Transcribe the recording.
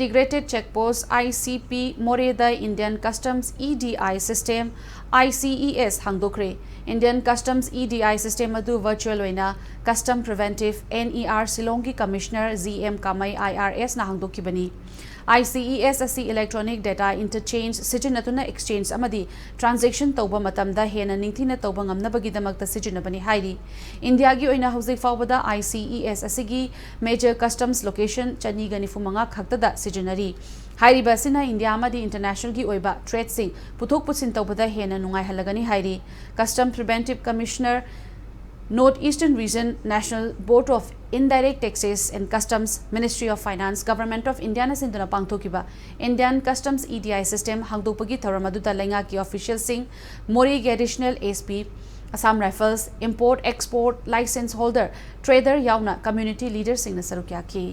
Integrated Checkpost ICP Moreh da Indian Customs EDI System ICES hangdok khre. Indian Customs EDI System adu virtual oina Custom Preventive NER Silongi Commissioner ZM Kamai IRS na hangdok kibani. ICES asi electronic data interchange sijinatuna exchange amadi transaction tauba matamda hena ningthina tauba ngamnabagi damakta sijinabani hairi. India gi oina hauzik fawbada ICES asigi major customs location chani ganifumanga khaktada sijinari. Hairi basina India amadi international gi oiba trade sing puthok pusin tawbada hena nungai halagani hairi. Custom Preventive Commissioner North Eastern Region National Board of Indirect Taxes and Customs Ministry of Finance Government of India na sinduna pangthokiba Indian Customs EDI System hangdokpagi tharamadutta lainga ki official sing Moreh additional SP Assam Rifles Import Export License Holder Trader yauna community leaders sing na sarukya ki